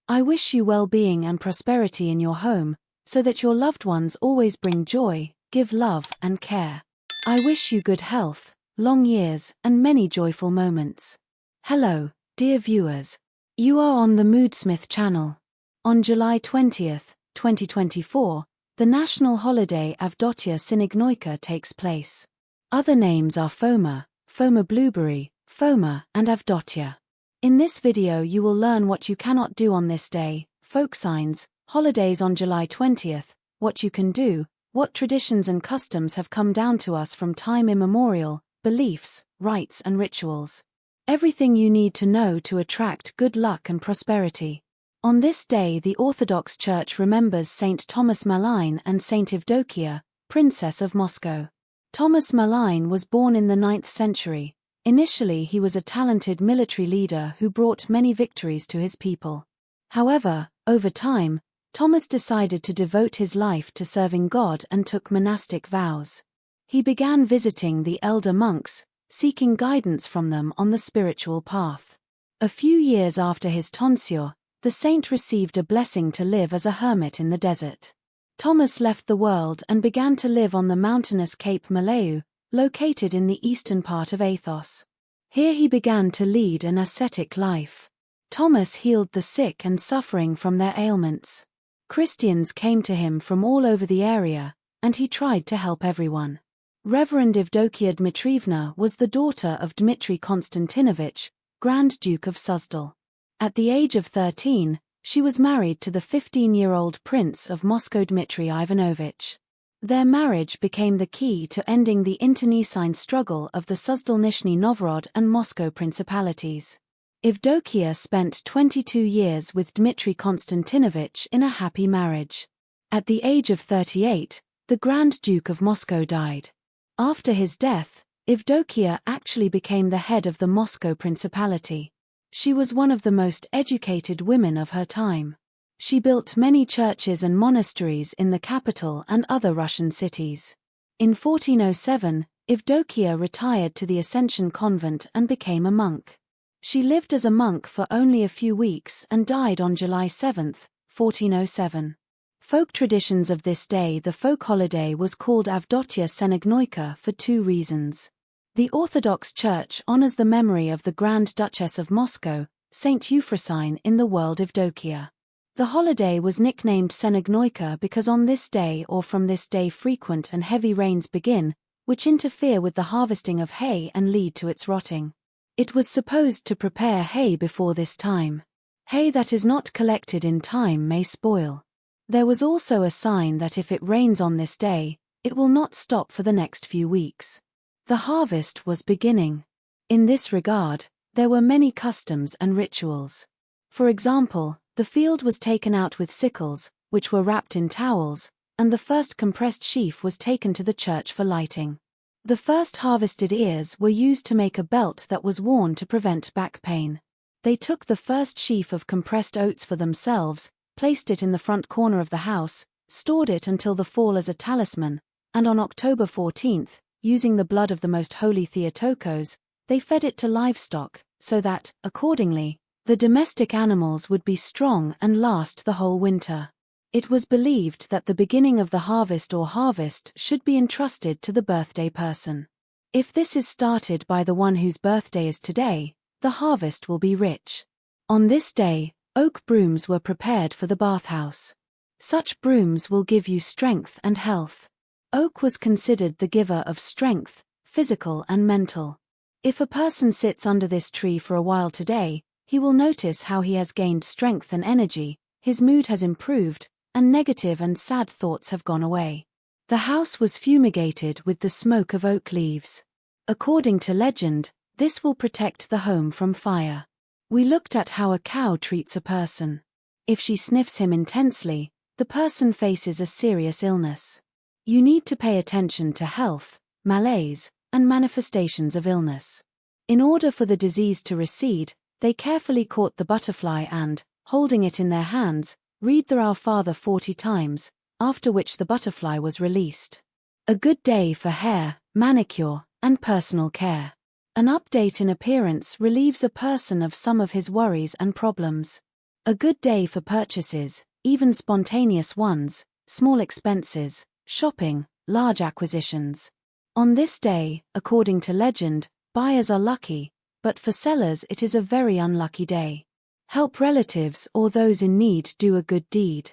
I wish you well-being and prosperity in your home, so that your loved ones always bring joy, give love and care. I wish you good health, long years, and many joyful moments. Hello, dear viewers. You are on the Moodsmith channel. On July 20th, 2024, the national holiday Avdeev Synagnoika takes place. Other names are Foma, Foma Blueberry, Foma, and Avdeev. In this video you will learn what you cannot do on this day, folk signs, holidays on July 20th, what you can do, what traditions and customs have come down to us from time immemorial, beliefs, rites and rituals. Everything you need to know to attract good luck and prosperity. On this day the Orthodox Church remembers Saint Thomas Maline and Saint Avdeev, Princess of Moscow. Thomas Maline was born in the 9th century. Initially he was a talented military leader who brought many victories to his people. However, over time, Thomas decided to devote his life to serving God and took monastic vows. He began visiting the elder monks, seeking guidance from them on the spiritual path. A few years after his tonsure, the saint received a blessing to live as a hermit in the desert. Thomas left the world and began to live on the mountainous Cape Maleu, located in the eastern part of Athos. Here he began to lead an ascetic life. Thomas healed the sick and suffering from their ailments. Christians came to him from all over the area, and he tried to help everyone. Reverend Avdeev Dmitrievna was the daughter of Dmitry Konstantinovich, Grand Duke of Suzdal. At the age of 13, she was married to the 15-year-old Prince of Moscow Dmitry Ivanovich. Their marriage became the key to ending the internecine struggle of the Suzdal-Nizhny Novgorod and Moscow principalities. Avdeev spent 22 years with Dmitry Konstantinovich in a happy marriage. At the age of 38, the Grand Duke of Moscow died. After his death, Avdeev actually became the head of the Moscow Principality. She was one of the most educated women of her time. She built many churches and monasteries in the capital and other Russian cities. In 1407, Avdeev retired to the Ascension Convent and became a monk. She lived as a monk for only a few weeks and died on July 7, 1407. Folk traditions of this day. The folk holiday was called Avdeev Synagnoika for two reasons. The Orthodox Church honors the memory of the Grand Duchess of Moscow, Saint Euphrosyne in the world Avdeev. The holiday was nicknamed Synagnoika because on this day or from this day frequent and heavy rains begin, which interfere with the harvesting of hay and lead to its rotting. It was supposed to prepare hay before this time. Hay that is not collected in time may spoil. There was also a sign that if it rains on this day, it will not stop for the next few weeks. The harvest was beginning. In this regard, there were many customs and rituals. For example, the field was taken out with sickles, which were wrapped in towels, and the first compressed sheaf was taken to the church for lighting. The first harvested ears were used to make a belt that was worn to prevent back pain. They took the first sheaf of compressed oats for themselves, placed it in the front corner of the house, stored it until the fall as a talisman, and on October 14th, using the blood of the most holy Theotokos, they fed it to livestock, so that, accordingly, the domestic animals would be strong and last the whole winter. It was believed that the beginning of the harvest or harvest should be entrusted to the birthday person. If this is started by the one whose birthday is today, the harvest will be rich. On this day, oak brooms were prepared for the bathhouse. Such brooms will give you strength and health. Oak was considered the giver of strength, physical and mental. If a person sits under this tree for a while today, he will notice how he has gained strength and energy, his mood has improved, and negative and sad thoughts have gone away. The house was fumigated with the smoke of oak leaves. According to legend, this will protect the home from fire. We looked at how a cow treats a person. If she sniffs him intensely, the person faces a serious illness. You need to pay attention to health, malaise, and manifestations of illness. In order for the disease to recede, they carefully caught the butterfly and, holding it in their hands, read the Our Father 40 times, after which the butterfly was released. A good day for hair, manicure, and personal care. An update in appearance relieves a person of some of his worries and problems. A good day for purchases, even spontaneous ones, small expenses, shopping, large acquisitions. On this day, according to legend, buyers are lucky, but for sellers it is a very unlucky day. Help relatives or those in need, do a good deed.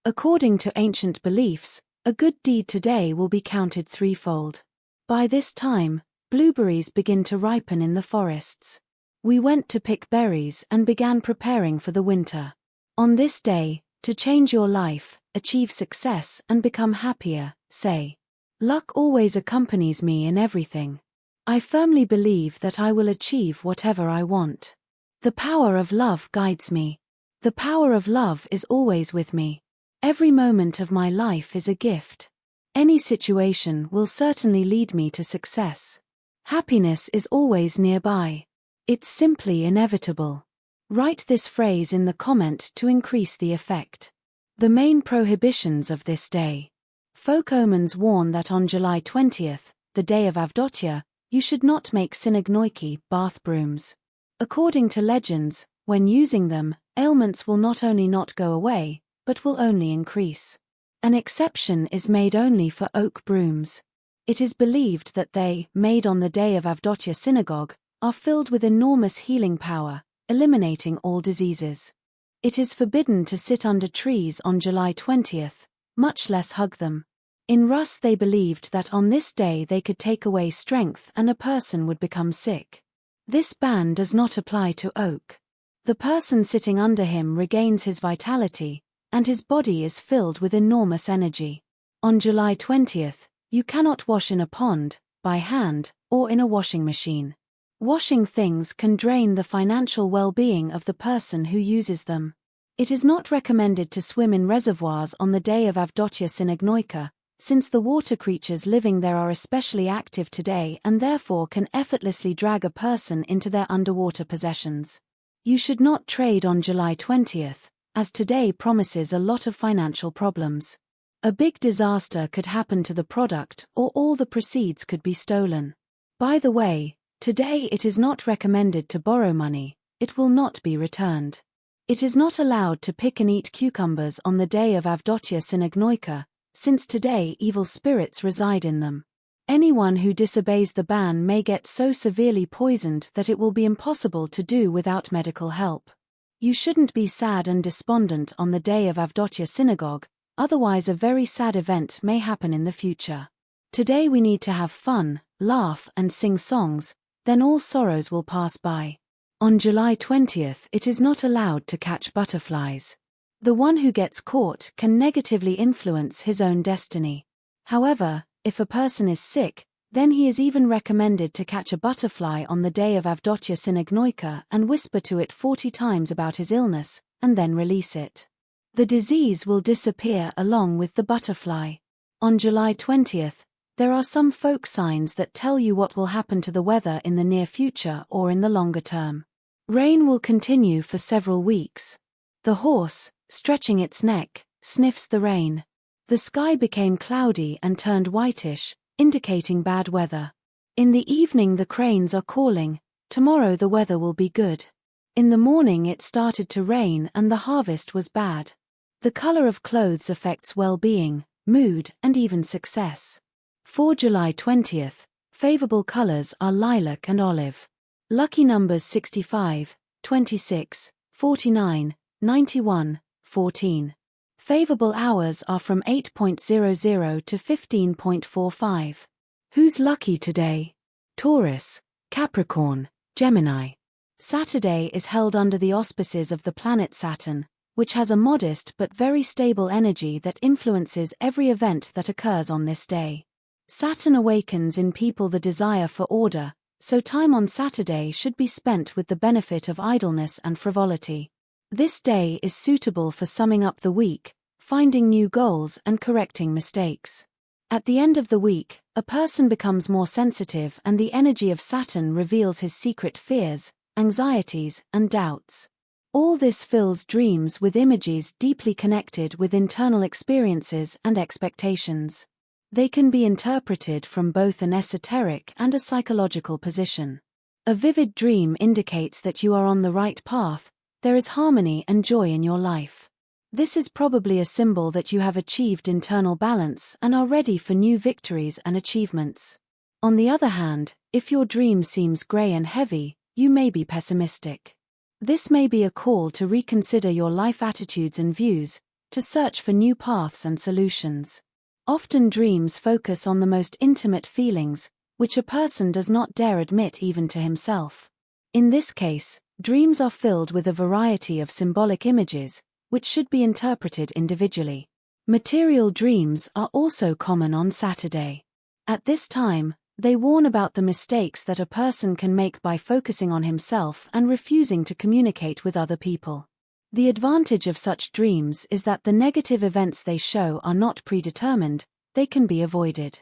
According to ancient beliefs, a good deed today will be counted threefold. By this time, blueberries begin to ripen in the forests. We went to pick berries and began preparing for the winter. On this day, to change your life, achieve success and become happier, say. Luck always accompanies me in everything. I firmly believe that I will achieve whatever I want. The power of love guides me. The power of love is always with me. Every moment of my life is a gift. Any situation will certainly lead me to success. Happiness is always nearby. It's simply inevitable. Write this phrase in the comment to increase the effect. The main prohibitions of this day. Folk omens warn that on July 20th, the day of Avdeev, you should not make synagnoiki, bath brooms. According to legends, when using them, ailments will not only not go away, but will only increase. An exception is made only for oak brooms. It is believed that they, made on the day of Avdeev synagogue, are filled with enormous healing power, eliminating all diseases. It is forbidden to sit under trees on July 20th, much less hug them. In Rus they believed that on this day they could take away strength and a person would become sick. This ban does not apply to oak. The person sitting under him regains his vitality, and his body is filled with enormous energy. On July 20th, you cannot wash in a pond, by hand, or in a washing machine. Washing things can drain the financial well-being of the person who uses them. It is not recommended to swim in reservoirs on the day of Avdeev synagnoika, since the water creatures living there are especially active today and therefore can effortlessly drag a person into their underwater possessions. You should not trade on July 20th, as today promises a lot of financial problems. A big disaster could happen to the product or all the proceeds could be stolen. By the way, today it is not recommended to borrow money, it will not be returned. It is not allowed to pick and eat cucumbers on the day of Avdeev synagnoika, since today evil spirits reside in them. Anyone who disobeys the ban may get so severely poisoned that it will be impossible to do without medical help. You shouldn't be sad and despondent on the day of Avdeev synagogue, otherwise a very sad event may happen in the future. Today we need to have fun, laugh and sing songs, then all sorrows will pass by. On July 20th it is not allowed to catch butterflies. The one who gets caught can negatively influence his own destiny. However, if a person is sick, then he is even recommended to catch a butterfly on the day of Avdeev synagnoika and whisper to it 40 times about his illness, and then release it. The disease will disappear along with the butterfly. On July 20th, there are some folk signs that tell you what will happen to the weather in the near future or in the longer term. Rain will continue for several weeks. The horse, stretching its neck, sniffs the rain. The sky became cloudy and turned whitish, indicating bad weather. In the evening the cranes are calling, tomorrow the weather will be good. In the morning it started to rain and the harvest was bad. The color of clothes affects well-being, mood and even success. For July 20th, favorable colors are lilac and olive. Lucky numbers 65, 26, 49, 91, 14. Favorable hours are from 8:00 to 15:45. Who's lucky today? Taurus, Capricorn, Gemini. Saturday is held under the auspices of the planet Saturn, which has a modest but very stable energy that influences every event that occurs on this day. Saturn awakens in people the desire for order, so time on Saturday should be spent with the benefit of idleness and frivolity. This day is suitable for summing up the week, finding new goals and correcting mistakes. At the end of the week, a person becomes more sensitive and the energy of Saturn reveals his secret fears, anxieties, and doubts. All this fills dreams with images deeply connected with internal experiences and expectations. They can be interpreted from both an esoteric and a psychological position. A vivid dream indicates that you are on the right path, there is harmony and joy in your life. This is probably a symbol that you have achieved internal balance and are ready for new victories and achievements. On the other hand, if your dream seems grey and heavy, you may be pessimistic. This may be a call to reconsider your life attitudes and views, to search for new paths and solutions. Often dreams focus on the most intimate feelings, which a person does not dare admit even to himself. In this case, dreams are filled with a variety of symbolic images, which should be interpreted individually. Material dreams are also common on Saturday. At this time, they warn about the mistakes that a person can make by focusing on himself and refusing to communicate with other people. The advantage of such dreams is that the negative events they show are not predetermined, they can be avoided.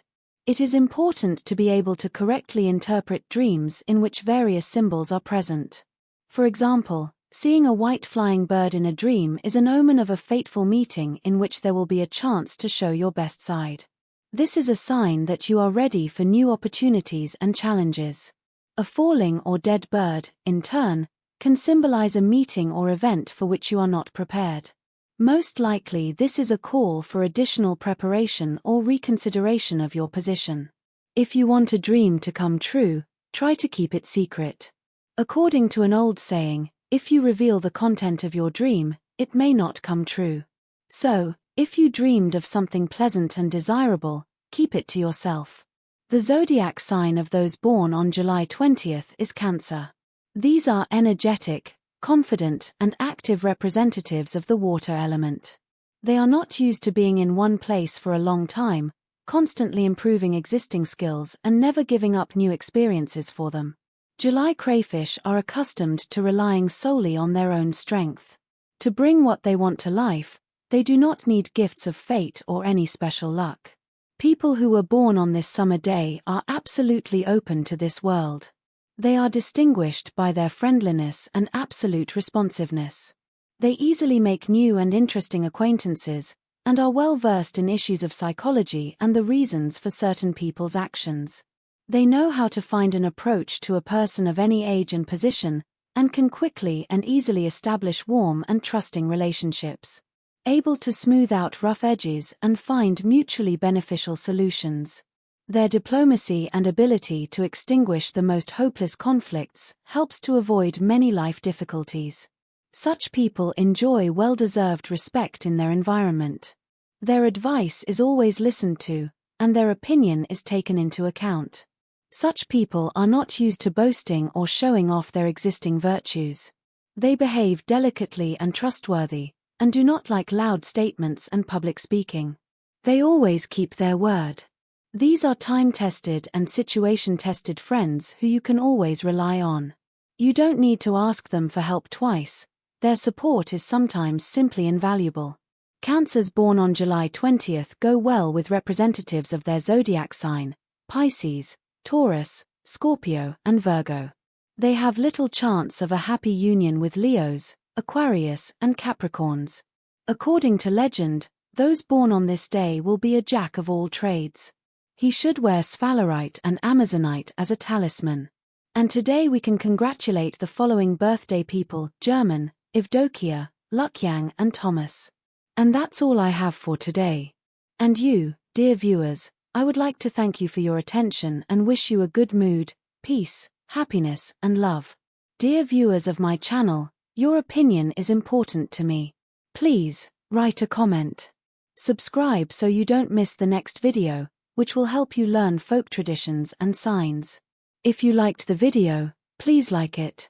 It is important to be able to correctly interpret dreams in which various symbols are present. For example, seeing a white flying bird in a dream is an omen of a fateful meeting in which there will be a chance to show your best side. This is a sign that you are ready for new opportunities and challenges. A falling or dead bird, in turn, can symbolize a meeting or event for which you are not prepared. Most likely this is a call for additional preparation or reconsideration of your position. If you want a dream to come true, try to keep it secret. According to an old saying, if you reveal the content of your dream, it may not come true. So, if you dreamed of something pleasant and desirable, keep it to yourself. The zodiac sign of those born on July 20th is Cancer. These are energetic, confident, and active representatives of the water element. They are not used to being in one place for a long time, constantly improving existing skills and never giving up new experiences for them. July crayfish are accustomed to relying solely on their own strength. To bring what they want to life, they do not need gifts of fate or any special luck. People who were born on this summer day are absolutely open to this world. They are distinguished by their friendliness and absolute responsiveness. They easily make new and interesting acquaintances, and are well versed in issues of psychology and the reasons for certain people's actions. They know how to find an approach to a person of any age and position, and can quickly and easily establish warm and trusting relationships. Able to smooth out rough edges and find mutually beneficial solutions. Their diplomacy and ability to extinguish the most hopeless conflicts helps to avoid many life difficulties. Such people enjoy well-deserved respect in their environment. Their advice is always listened to, and their opinion is taken into account. Such people are not used to boasting or showing off their existing virtues. They behave delicately and trustworthy, and do not like loud statements and public speaking. They always keep their word. These are time-tested and situation-tested friends who you can always rely on. You don't need to ask them for help twice. Their support is sometimes simply invaluable. Cancers born on July 20th go well with representatives of their zodiac sign, Pisces, Taurus, Scorpio, and Virgo. They have little chance of a happy union with Leos, Aquarius, and Capricorns. According to legend, those born on this day will be a jack of all trades. He should wear sphalerite and amazonite as a talisman. And today we can congratulate the following birthday people: German, Evdokia, Lukyang, and Thomas. And that's all I have for today. And you, dear viewers, I would like to thank you for your attention and wish you a good mood, peace, happiness, and love. Dear viewers of my channel, your opinion is important to me. Please, write a comment. Subscribe so you don't miss the next video, which will help you learn folk traditions and signs. If you liked the video, please like it.